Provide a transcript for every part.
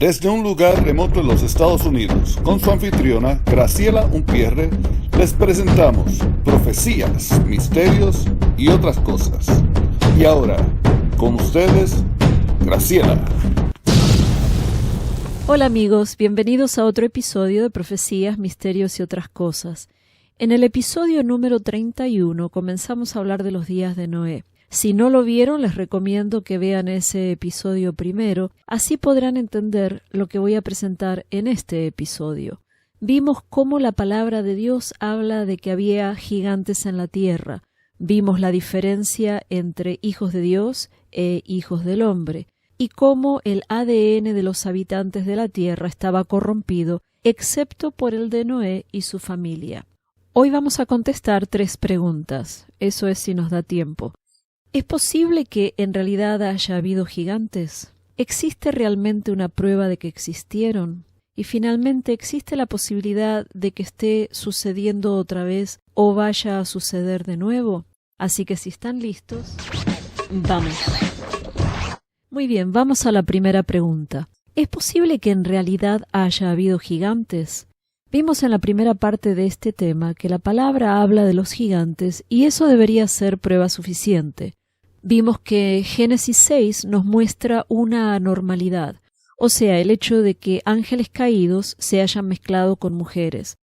Desde un lugar remoto en los Estados Unidos, con su anfitriona Graciela Unpierre, les presentamos Profecías, Misterios y otras cosas. Y ahora, con ustedes, Graciela. Hola amigos, bienvenidos a otro episodio de Profecías, Misterios y otras cosas. En el episodio número 31 comenzamos a hablar de los días de Noé. Si no lo vieron, les recomiendo que vean ese episodio primero, así podrán entender lo que voy a presentar en este episodio. Vimos cómo la palabra de Dios habla de que había gigantes en la tierra. Vimos la diferencia entre hijos de Dios e hijos del hombre, y cómo el ADN de los habitantes de la tierra estaba corrompido, excepto por el de Noé y su familia. Hoy vamos a contestar 3 preguntas, eso es si nos da tiempo. ¿Es posible que en realidad haya habido gigantes? ¿Existe realmente una prueba de que existieron? Y finalmente, ¿existe la posibilidad de que esté sucediendo otra vez o vaya a suceder de nuevo? Así que si están listos, vamos. Muy bien, vamos a la primera pregunta. ¿Es posible que en realidad haya habido gigantes? Vimos en la primera parte de este tema que la palabra habla de los gigantes y eso debería ser prueba suficiente. Vimos que Génesis 6 nos muestra una anormalidad, o sea, el hecho de que ángeles caídos se hayan mezclado con mujeres.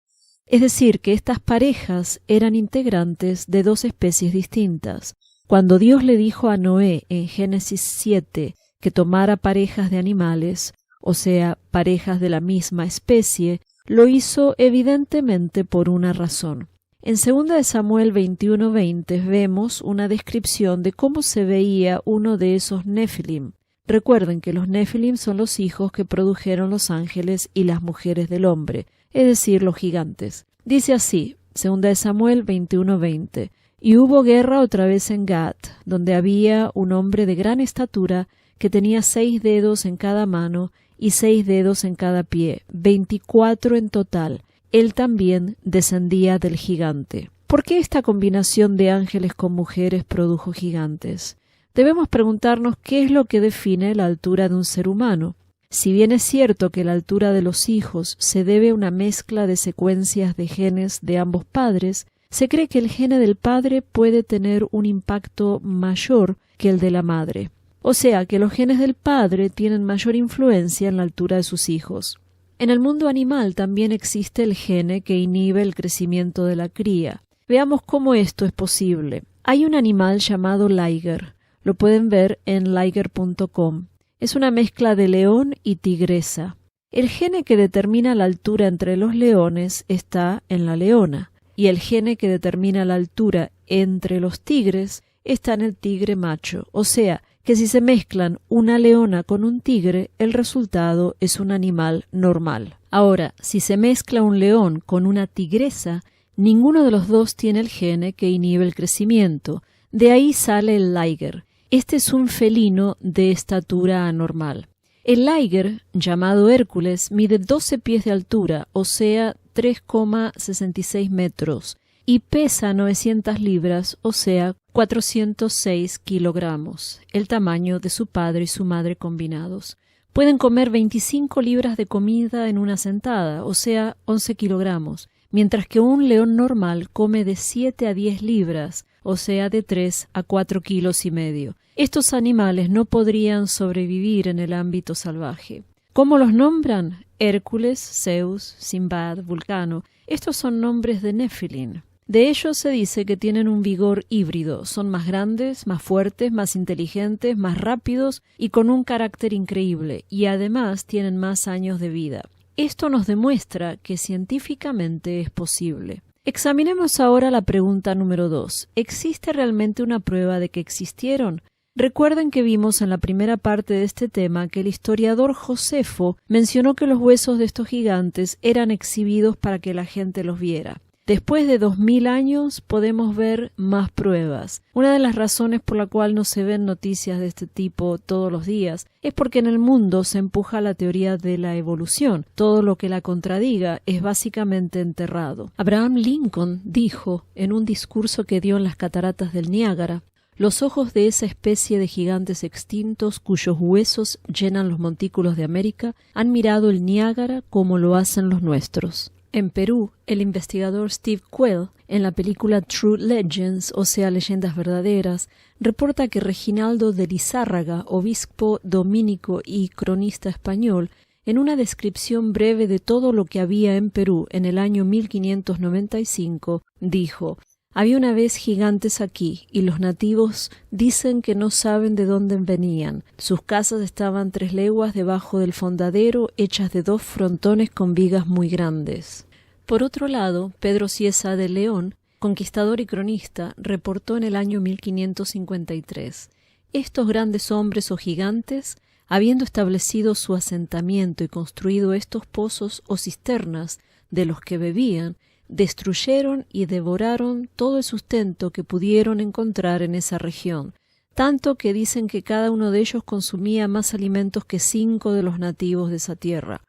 Es decir, que estas parejas eran integrantes de 2 especies distintas. Cuando Dios le dijo a Noé en Génesis 7 que tomara parejas de animales, o sea, parejas de la misma especie, lo hizo evidentemente por una razón. En 2 Samuel 21:20 vemos una descripción de cómo se veía uno de esos Nefilim. Recuerden que los Nefilim son los hijos que produjeron los ángeles y las mujeres del hombre, es decir, los gigantes. Dice así, 2 Samuel 21:20, y hubo guerra otra vez en Gat, donde había un hombre de gran estatura que tenía 6 dedos en cada mano y 6 dedos en cada pie, 24 en total. Él también descendía del gigante. ¿Por qué esta combinación de ángeles con mujeres produjo gigantes? Debemos preguntarnos qué es lo que define la altura de un ser humano. Si bien es cierto que la altura de los hijos se debe a una mezcla de secuencias de genes de ambos padres, se cree que el gene del padre puede tener un impacto mayor que el de la madre. O sea, que los genes del padre tienen mayor influencia en la altura de sus hijos. En el mundo animal también existe el gene que inhibe el crecimiento de la cría. Veamos cómo esto es posible. Hay un animal llamado liger. Lo pueden ver en liger.com. Es una mezcla de león y tigresa. El gene que determina la altura entre los leones está en la leona, y el gene que determina la altura entre los tigres está en el tigre macho, o sea, que si se mezclan una leona con un tigre, el resultado es un animal normal. Ahora, si se mezcla un león con una tigresa, ninguno de los dos tiene el gene que inhibe el crecimiento. De ahí sale el liger. Este es un felino de estatura anormal. El liger, llamado Hércules, mide 12 pies de altura, o sea, 3,66 metros, y pesa 900 libras, o sea, 406 kilogramos, el tamaño de su padre y su madre combinados. Pueden comer 25 libras de comida en una sentada, o sea, 11 kilogramos, mientras que un león normal come de 7 a 10 libras, o sea, de 3 a 4 kilos y medio. Estos animales no podrían sobrevivir en el ámbito salvaje. ¿Cómo los nombran? Hércules, Zeus, Simbad, Vulcano. Estos son nombres de Nefilim. De ellos se dice que tienen un vigor híbrido, son más grandes, más fuertes, más inteligentes, más rápidos y con un carácter increíble, y además tienen más años de vida. Esto nos demuestra que científicamente es posible. Examinemos ahora la pregunta número 2. ¿Existe realmente una prueba de que existieron? Recuerden que vimos en la primera parte de este tema que el historiador Josefo mencionó que los huesos de estos gigantes eran exhibidos para que la gente los viera. Después de 2000 años podemos ver más pruebas. Una de las razones por la cual no se ven noticias de este tipo todos los días es porque en el mundo se empuja la teoría de la evolución. Todo lo que la contradiga es básicamente enterrado. Abraham Lincoln dijo en un discurso que dio en las cataratas del Niágara: los ojos de esa especie de gigantes extintos cuyos huesos llenan los montículos de América han mirado el Niágara como lo hacen los nuestros. En Perú, el investigador Steve Quayle, en la película True Legends, o sea, Leyendas Verdaderas, reporta que Reginaldo de Lizárraga, obispo dominico y cronista español, en una descripción breve de todo lo que había en Perú en el año 1595, dijo: había una vez gigantes aquí, y los nativos dicen que no saben de dónde venían. Sus casas estaban 3 leguas debajo del fondadero, hechas de 2 frontones con vigas muy grandes. Por otro lado, Pedro Cieza de León, conquistador y cronista, reportó en el año 1553: estos grandes hombres o gigantes, habiendo establecido su asentamiento y construido estos pozos o cisternas de los que bebían, destruyeron y devoraron todo el sustento que pudieron encontrar en esa región, tanto que dicen que cada uno de ellos consumía más alimentos que 5 de los nativos de esa tierra.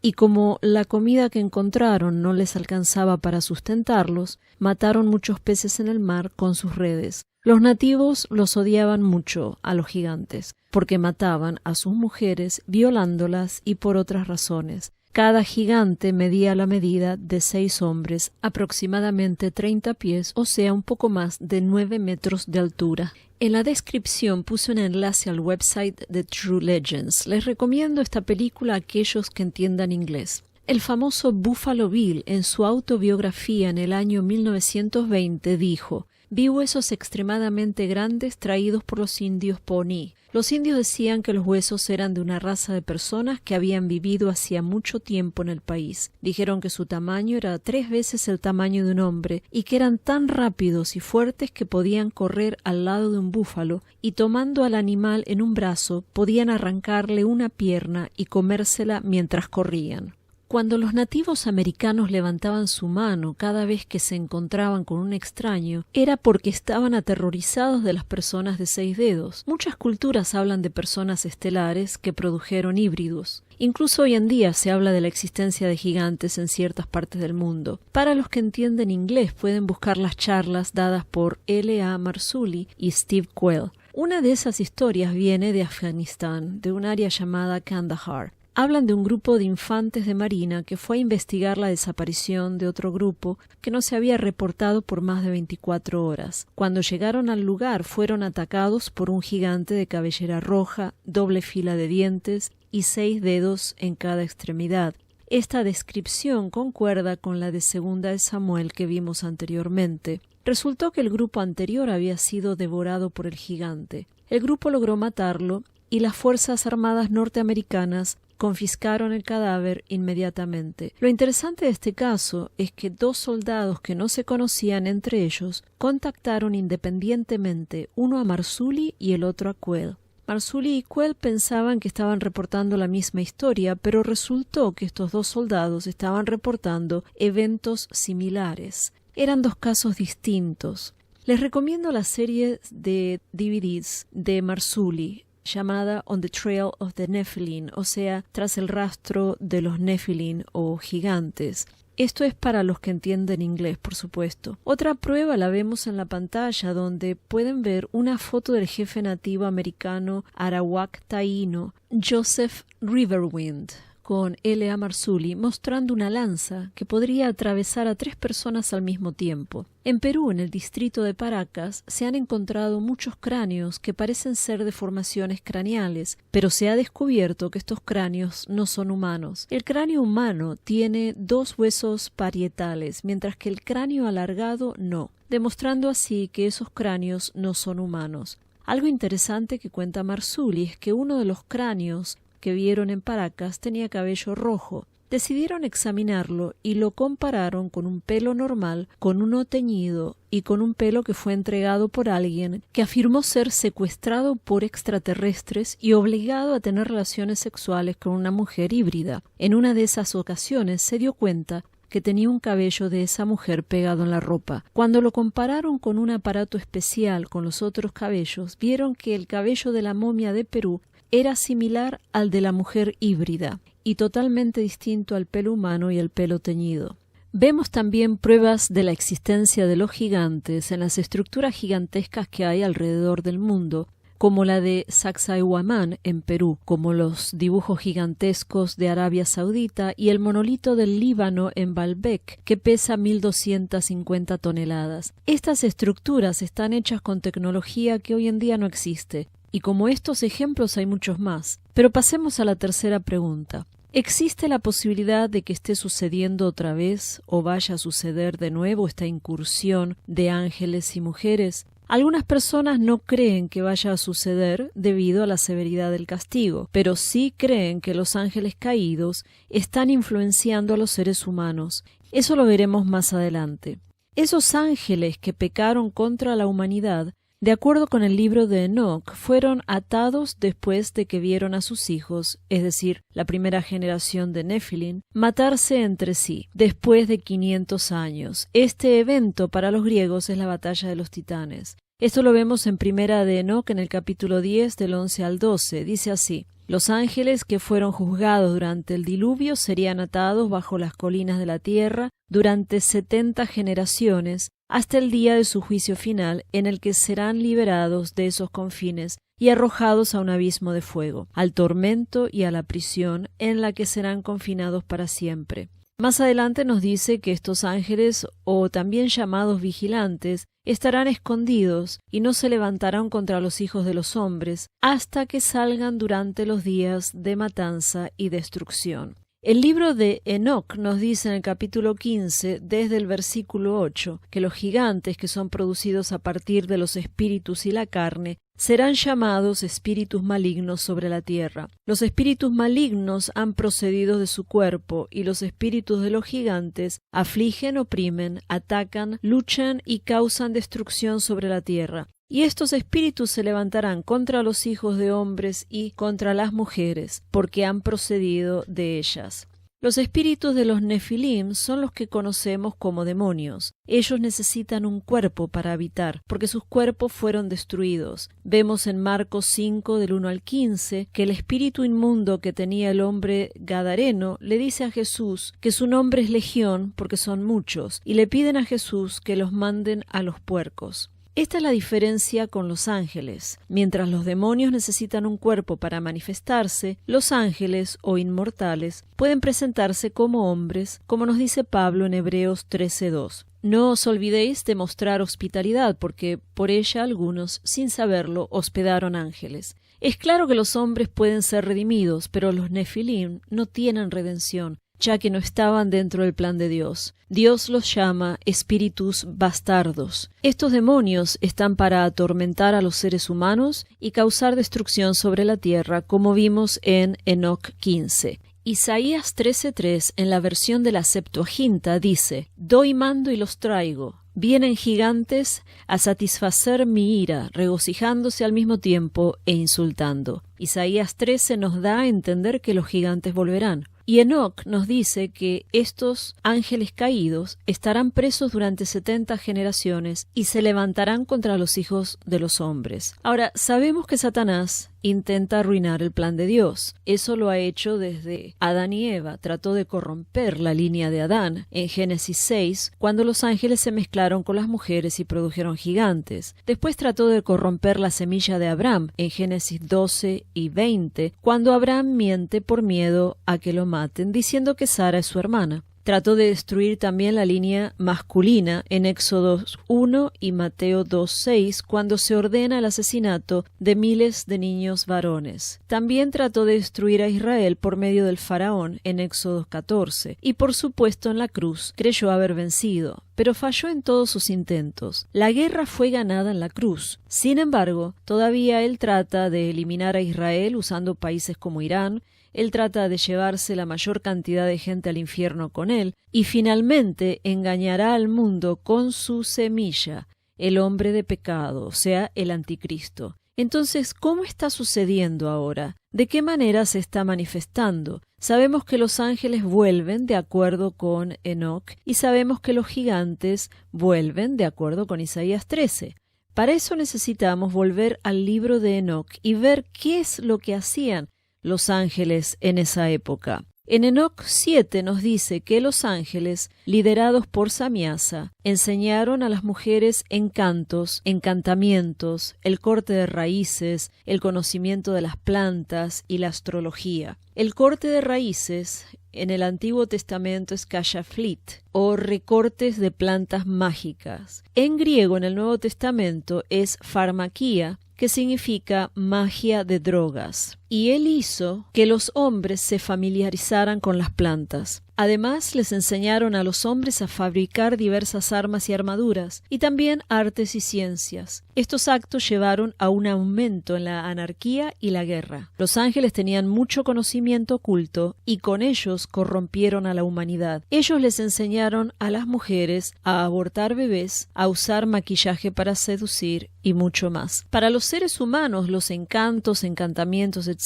Y como la comida que encontraron no les alcanzaba para sustentarlos, mataron muchos peces en el mar con sus redes. Los nativos los odiaban mucho a los gigantes, porque mataban a sus mujeres, violándolas y por otras razones. Cada gigante medía la medida de 6 hombres, aproximadamente 30 pies, o sea, un poco más de 9 metros de altura. En la descripción puse un enlace al website de True Legends. Les recomiendo esta película a aquellos que entiendan inglés. El famoso Buffalo Bill, en su autobiografía en el año 1920, dijo: vi huesos extremadamente grandes traídos por los indios Pawnee. Los indios decían que los huesos eran de una raza de personas que habían vivido hacía mucho tiempo en el país. Dijeron que su tamaño era 3 veces el tamaño de un hombre y que eran tan rápidos y fuertes que podían correr al lado de un búfalo y, tomando al animal en un brazo, podían arrancarle una pierna y comérsela mientras corrían. Cuando los nativos americanos levantaban su mano cada vez que se encontraban con un extraño, era porque estaban aterrorizados de las personas de 6 dedos. Muchas culturas hablan de personas estelares que produjeron híbridos. Incluso hoy en día se habla de la existencia de gigantes en ciertas partes del mundo. Para los que entienden inglés, pueden buscar las charlas dadas por L.A. Marzulli y Steve Quayle. Una de esas historias viene de Afganistán, de un área llamada Kandahar. Hablan de un grupo de infantes de marina que fue a investigar la desaparición de otro grupo que no se había reportado por más de 24 horas. Cuando llegaron al lugar, fueron atacados por un gigante de cabellera roja, doble fila de dientes y 6 dedos en cada extremidad. Esta descripción concuerda con la de 2 de Samuel que vimos anteriormente. Resultó que el grupo anterior había sido devorado por el gigante. El grupo logró matarlo y las Fuerzas Armadas norteamericanas confiscaron el cadáver inmediatamente. Lo interesante de este caso es que 2 soldados que no se conocían entre ellos contactaron independientemente, uno a Marzulli y el otro a Quayle. Marzulli y Quayle pensaban que estaban reportando la misma historia, pero resultó que estos 2 soldados estaban reportando eventos similares. Eran 2 casos distintos. Les recomiendo la serie de DVDs de Marzulli, llamada On the Trail of the Nephilim, o sea, tras el rastro de los Nephilim o gigantes. Esto es para los que entienden inglés, por supuesto. Otra prueba la vemos en la pantalla, donde pueden ver una foto del jefe nativo americano arawak taíno, Joseph Riverwind, con L.A. Marzulli mostrando una lanza que podría atravesar a 3 personas al mismo tiempo. En Perú, en el distrito de Paracas, se han encontrado muchos cráneos que parecen ser deformaciones craneales, pero se ha descubierto que estos cráneos no son humanos. El cráneo humano tiene 2 huesos parietales, mientras que el cráneo alargado no, demostrando así que esos cráneos no son humanos. Algo interesante que cuenta Marzulli es que uno de los cráneos que vieron en Paracas tenía cabello rojo. Decidieron examinarlo y lo compararon con un pelo normal, con uno teñido y con un pelo que fue entregado por alguien que afirmó ser secuestrado por extraterrestres y obligado a tener relaciones sexuales con una mujer híbrida. En una de esas ocasiones se dio cuenta que tenía un cabello de esa mujer pegado en la ropa. Cuando lo compararon con un aparato especial con los otros cabellos, vieron que el cabello de la momia de Perú era similar al de la mujer híbrida y totalmente distinto al pelo humano y el pelo teñido. Vemos también pruebas de la existencia de los gigantes en las estructuras gigantescas que hay alrededor del mundo, como la de Sacsayhuamán en Perú, como los dibujos gigantescos de Arabia Saudita y el monolito del Líbano en Baalbek, que pesa 1.250 toneladas. Estas estructuras están hechas con tecnología que hoy en día no existe, y como estos ejemplos hay muchos más. Pero pasemos a la tercera pregunta. ¿Existe la posibilidad de que esté sucediendo otra vez o vaya a suceder de nuevo esta incursión de ángeles y mujeres? Algunas personas no creen que vaya a suceder debido a la severidad del castigo, pero sí creen que los ángeles caídos están influenciando a los seres humanos. Eso lo veremos más adelante. Esos ángeles que pecaron contra la humanidad, de acuerdo con el libro de Enoc, fueron atados después de que vieron a sus hijos, es decir, la primera generación de Nefilim, matarse entre sí, después de 500 años. Este evento para los griegos es la batalla de los titanes. Esto lo vemos en Primera de Enoc en el capítulo 10 del 11 al 12. Dice así: los ángeles que fueron juzgados durante el diluvio serían atados bajo las colinas de la tierra durante 70 generaciones, hasta el día de su juicio final, en el que serán liberados de esos confines y arrojados a un abismo de fuego, al tormento y a la prisión, en la que serán confinados para siempre. Más adelante nos dice que estos ángeles, o también llamados vigilantes, estarán escondidos y no se levantarán contra los hijos de los hombres hasta que salgan durante los días de matanza y destrucción. El libro de Enoc nos dice en el capítulo 15, desde el versículo 8, que los gigantes que son producidos a partir de los espíritus y la carne serán llamados espíritus malignos sobre la tierra. Los espíritus malignos han procedido de su cuerpo, y los espíritus de los gigantes afligen, oprimen, atacan, luchan y causan destrucción sobre la tierra. Y estos espíritus se levantarán contra los hijos de hombres y contra las mujeres, porque han procedido de ellas. Los espíritus de los Nefilim son los que conocemos como demonios. Ellos necesitan un cuerpo para habitar, porque sus cuerpos fueron destruidos. Vemos en Marcos 5, del 1 al 15, que el espíritu inmundo que tenía el hombre gadareno le dice a Jesús que su nombre es Legión, porque son muchos, y le piden a Jesús que los manden a los puercos. Esta es la diferencia con los ángeles. Mientras los demonios necesitan un cuerpo para manifestarse, los ángeles, o inmortales, pueden presentarse como hombres, como nos dice Pablo en Hebreos 13:2. No os olvidéis de mostrar hospitalidad, porque por ella algunos, sin saberlo, hospedaron ángeles. Es claro que los hombres pueden ser redimidos, pero los Nefilim no tienen redención, ya que no estaban dentro del plan de Dios. Dios los llama espíritus bastardos. Estos demonios están para atormentar a los seres humanos y causar destrucción sobre la tierra, como vimos en Enoc 15. Isaías 13:3, en la versión de la Septuaginta, dice: «Doy mando y los traigo. Vienen gigantes a satisfacer mi ira, regocijándose al mismo tiempo e insultando». Isaías 13 nos da a entender que los gigantes volverán. Y Enoc nos dice que estos ángeles caídos estarán presos durante 70 generaciones y se levantarán contra los hijos de los hombres. Ahora, sabemos que Satanás intenta arruinar el plan de Dios. Eso lo ha hecho desde Adán y Eva. Trató de corromper la línea de Adán en Génesis 6, cuando los ángeles se mezclaron con las mujeres y produjeron gigantes. Después trató de corromper la semilla de Abraham en Génesis 12 y 20, cuando Abraham miente por miedo a que lo maten, diciendo que Sara es su hermana. Trató de destruir también la línea masculina en Éxodo 1 y Mateo 2:6, cuando se ordena el asesinato de miles de niños varones. También trató de destruir a Israel por medio del faraón en Éxodo 14, y por supuesto en la cruz creyó haber vencido, pero falló en todos sus intentos. La guerra fue ganada en la cruz. Sin embargo, todavía él trata de eliminar a Israel usando países como Irán. Él trata de llevarse la mayor cantidad de gente al infierno con él, y finalmente engañará al mundo con su semilla, el hombre de pecado, o sea, el anticristo. Entonces, ¿cómo está sucediendo ahora? ¿De qué manera se está manifestando? Sabemos que los ángeles vuelven de acuerdo con Enoc y sabemos que los gigantes vuelven de acuerdo con Isaías 13. Para eso necesitamos volver al libro de Enoc y ver qué es lo que hacían los ángeles en esa época. En Enoc 7 nos dice que los ángeles, liderados por Samiasa, enseñaron a las mujeres encantos, encantamientos, el corte de raíces, el conocimiento de las plantas y la astrología. El corte de raíces en el Antiguo Testamento es kashaflit, o recortes de plantas mágicas. En griego, en el Nuevo Testamento, es farmaquía, que significa magia de drogas. Y él hizo que los hombres se familiarizaran con las plantas. Además, les enseñaron a los hombres a fabricar diversas armas y armaduras, y también artes y ciencias. Estos actos llevaron a un aumento en la anarquía y la guerra. Los ángeles tenían mucho conocimiento oculto, y con ellos corrompieron a la humanidad. Ellos les enseñaron a las mujeres a abortar bebés, a usar maquillaje para seducir, y mucho más. Para los seres humanos, los encantos, encantamientos, etc.,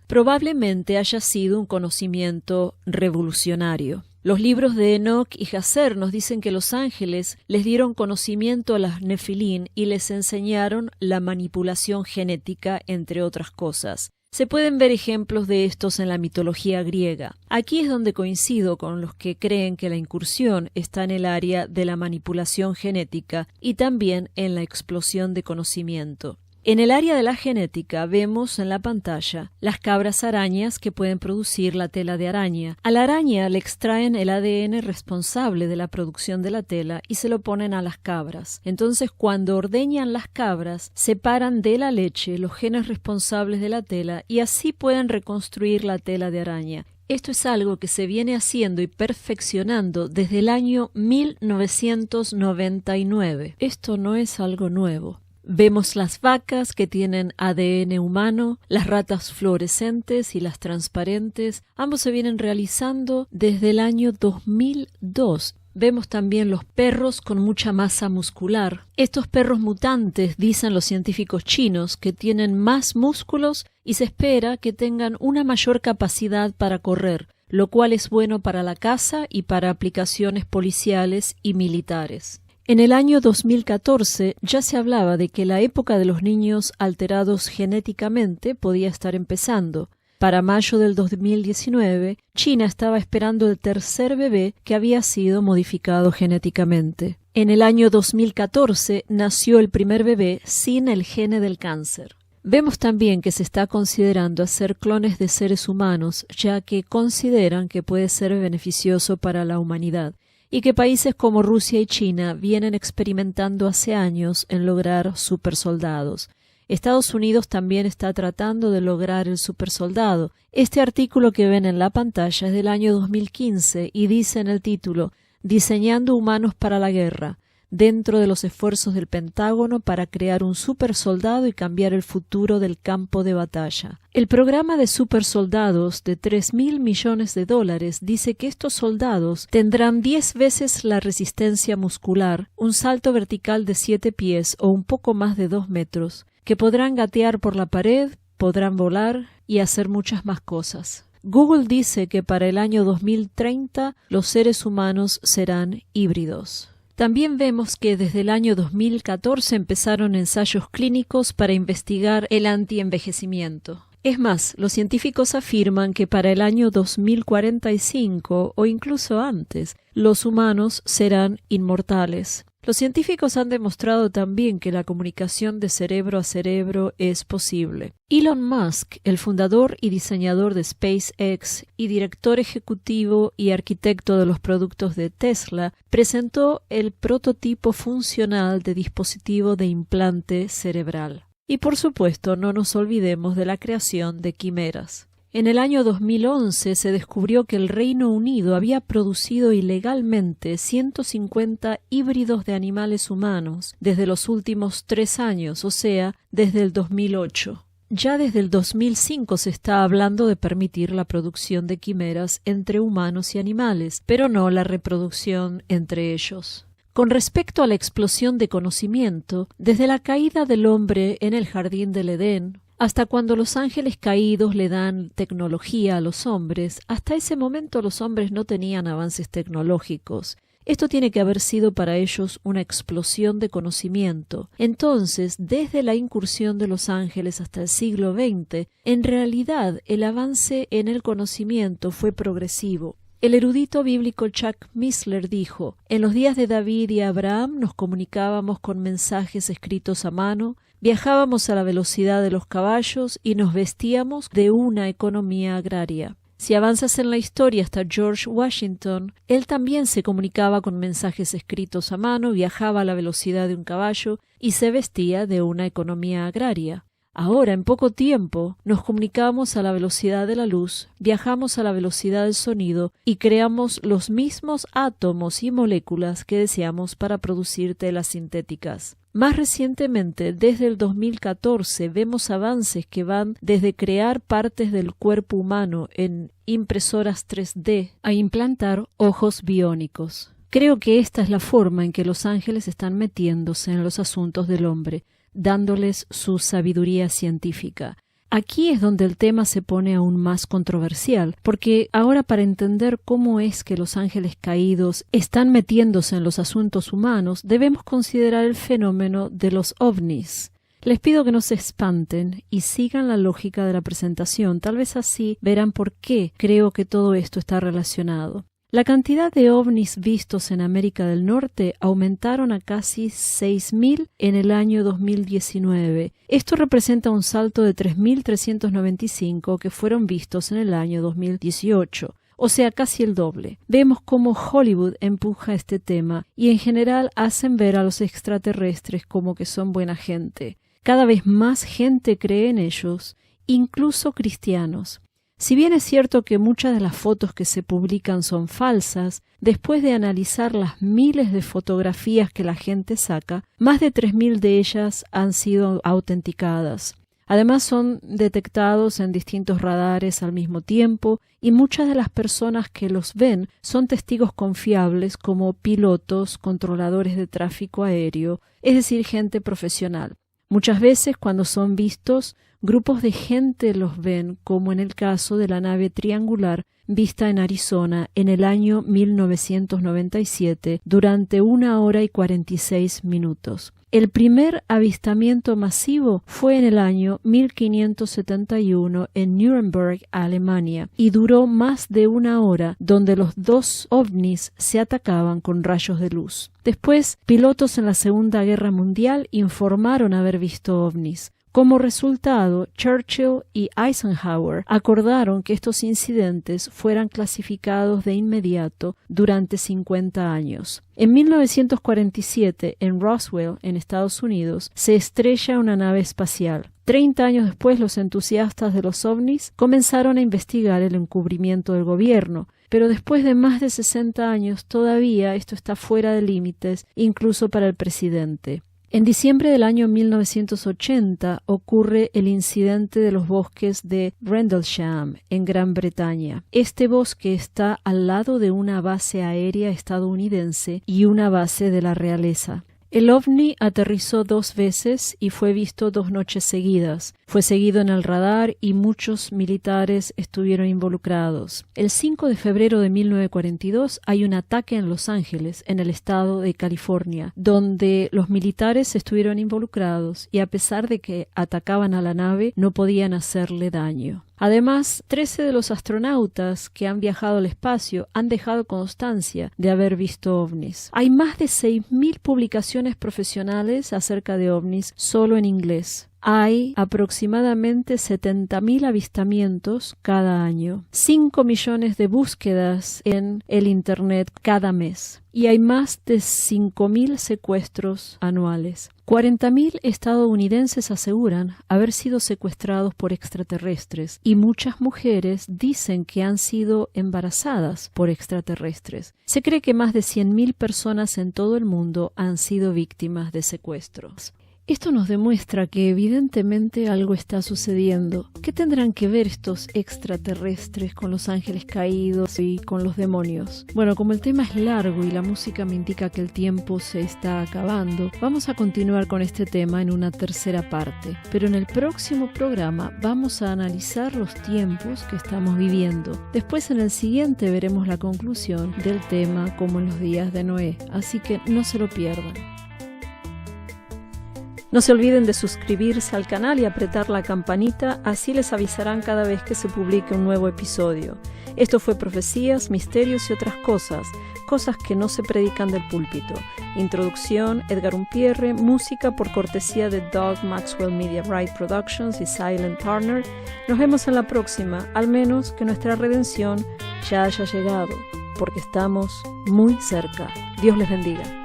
probablemente haya sido un conocimiento revolucionario. Los libros de Enoc y Jazer nos dicen que los ángeles les dieron conocimiento a las Nefilín y les enseñaron la manipulación genética, entre otras cosas. Se pueden ver ejemplos de estos en la mitología griega. Aquí es donde coincido con los que creen que la incursión está en el área de la manipulación genética y también en la explosión de conocimiento. En el área de la genética vemos en la pantalla las cabras arañas que pueden producir la tela de araña. A la araña le extraen el ADN responsable de la producción de la tela y se lo ponen a las cabras. Entonces, cuando ordeñan las cabras, separan de la leche los genes responsables de la tela y así pueden reconstruir la tela de araña. Esto es algo que se viene haciendo y perfeccionando desde el año 1999. Esto no es algo nuevo. Vemos las vacas que tienen ADN humano, las ratas fluorescentes y las transparentes. Ambos se vienen realizando desde el año 2002. Vemos también los perros con mucha masa muscular. Estos perros mutantes, dicen los científicos chinos, que tienen más músculos y se espera que tengan una mayor capacidad para correr, lo cual es bueno para la caza y para aplicaciones policiales y militares. En el año 2014 ya se hablaba de que la época de los niños alterados genéticamente podía estar empezando. Para mayo del 2019, China estaba esperando el tercer bebé que había sido modificado genéticamente. En el año 2014 nació el primer bebé sin el gene del cáncer. Vemos también que se está considerando hacer clones de seres humanos, ya que consideran que puede ser beneficioso para la humanidad, y que países como Rusia y China vienen experimentando hace años en lograr supersoldados. Estados Unidos también está tratando de lograr el supersoldado. Este artículo que ven en la pantalla es del año 2015 y dice en el título «Diseñando humanos para la guerra», dentro de los esfuerzos del Pentágono para crear un supersoldado y cambiar el futuro del campo de batalla. El programa de supersoldados de $3.000 millones dice que estos soldados tendrán 10 veces la resistencia muscular, un salto vertical de 7 pies o un poco más de 2 metros, que podrán gatear por la pared, podrán volar y hacer muchas más cosas. Google dice que para el año 2030 los seres humanos serán híbridos. También vemos que desde el año 2014 empezaron ensayos clínicos para investigar el antienvejecimiento. Es más, los científicos afirman que para el año 2045 o incluso antes, los humanos serán inmortales. Los científicos han demostrado también que la comunicación de cerebro a cerebro es posible. Elon Musk, el fundador y diseñador de SpaceX y director ejecutivo y arquitecto de los productos de Tesla, presentó el prototipo funcional de dispositivo de implante cerebral. Y por supuesto, no nos olvidemos de la creación de quimeras. En el año 2011 se descubrió que el Reino Unido había producido ilegalmente 150 híbridos de animales humanos desde los últimos 3 años, o sea, desde el 2008. Ya desde el 2005 se está hablando de permitir la producción de quimeras entre humanos y animales, pero no la reproducción entre ellos. Con respecto a la explosión de conocimiento, desde la caída del hombre en el jardín del Edén, Hasta cuando los ángeles caídos le dan tecnología a los hombres, hasta ese momento los hombres no tenían avances tecnológicos. Esto tiene que haber sido para ellos una explosión de conocimiento. Entonces, desde la incursión de los ángeles hasta el siglo XX, en realidad el avance en el conocimiento fue progresivo. El erudito bíblico Chuck Missler dijo: «En los días de David y Abraham nos comunicábamos con mensajes escritos a mano, viajábamos a la velocidad de los caballos y nos vestíamos de una economía agraria». Si avanzas en la historia hasta George Washington, él también se comunicaba con mensajes escritos a mano, viajaba a la velocidad de un caballo y se vestía de una economía agraria. Ahora, en poco tiempo, nos comunicamos a la velocidad de la luz, viajamos a la velocidad del sonido y creamos los mismos átomos y moléculas que deseamos para producir telas sintéticas. Más recientemente, desde el 2014, vemos avances que van desde crear partes del cuerpo humano en impresoras 3D a implantar ojos biónicos. Creo que esta es la forma en que los ángeles están metiéndose en los asuntos del hombre, dándoles su sabiduría científica. Aquí es donde el tema se pone aún más controversial, porque ahora para entender cómo es que los ángeles caídos están metiéndose en los asuntos humanos, debemos considerar el fenómeno de los ovnis. Les pido que no se espanten y sigan la lógica de la presentación, tal vez así verán por qué creo que todo esto está relacionado. La cantidad de ovnis vistos en América del Norte aumentaron a casi 6.000 en el año 2019. Esto representa un salto de 3.395 que fueron vistos en el año 2018. O sea, casi el doble. Vemos cómo Hollywood empuja este tema y en general hacen ver a los extraterrestres como que son buena gente. Cada vez más gente cree en ellos, incluso cristianos. Si bien es cierto que muchas de las fotos que se publican son falsas, después de analizar las miles de fotografías que la gente saca, más de 3.000 de ellas han sido autenticadas. Además son detectados en distintos radares al mismo tiempo y muchas de las personas que los ven son testigos confiables como pilotos, controladores de tráfico aéreo, es decir, gente profesional. Muchas veces cuando son vistos, grupos de gente los ven, como en el caso de la nave triangular vista en Arizona en el año 1997 durante 1 hora y 46 minutos. El primer avistamiento masivo fue en el año 1571 en Nuremberg, Alemania, y duró más de 1 hora, donde los 2 ovnis se atacaban con rayos de luz. Después, pilotos en la Segunda Guerra Mundial informaron haber visto ovnis. Como resultado, Churchill y Eisenhower acordaron que estos incidentes fueran clasificados de inmediato durante 50 años. En 1947, en Roswell, en Estados Unidos, se estrella una nave espacial. 30 años después, los entusiastas de los ovnis comenzaron a investigar el encubrimiento del gobierno, pero después de más de 60 años todavía esto está fuera de límites, incluso para el presidente. En diciembre del año 1980 ocurre el incidente de los bosques de Rendlesham, en Gran Bretaña. Este bosque está al lado de una base aérea estadounidense y una base de la realeza. El ovni aterrizó 2 veces y fue visto 2 noches seguidas. Fue seguido en el radar y muchos militares estuvieron involucrados. El 5 de febrero de 1942 hay un ataque en Los Ángeles, en el estado de California, donde los militares estuvieron involucrados y a pesar de que atacaban a la nave, no podían hacerle daño. Además, 13 de los astronautas que han viajado al espacio han dejado constancia de haber visto ovnis. Hay más de 6.000 publicaciones profesionales acerca de ovnis solo en inglés. Hay aproximadamente 70.000 avistamientos cada año, 5 millones de búsquedas en el Internet cada mes y hay más de 5.000 secuestros anuales. 40.000 estadounidenses aseguran haber sido secuestrados por extraterrestres y muchas mujeres dicen que han sido embarazadas por extraterrestres. Se cree que más de 100.000 personas en todo el mundo han sido víctimas de secuestros. Esto nos demuestra que evidentemente algo está sucediendo. ¿Qué tendrán que ver estos extraterrestres con los ángeles caídos y con los demonios? Bueno, como el tema es largo y la música me indica que el tiempo se está acabando, vamos a continuar con este tema en una tercera parte. Pero en el próximo programa vamos a analizar los tiempos que estamos viviendo. Después en el siguiente veremos la conclusión del tema como en los días de Noé. Así que no se lo pierdan. No se olviden de suscribirse al canal y apretar la campanita, así les avisarán cada vez que se publique un nuevo episodio. Esto fue Profecías, Misterios y otras cosas que no se predican del púlpito. Introducción, Edgar Unpierre, música por cortesía de Doug Maxwell Media Right Productions y Silent Partner. Nos vemos en la próxima, al menos que nuestra redención ya haya llegado, porque estamos muy cerca. Dios les bendiga.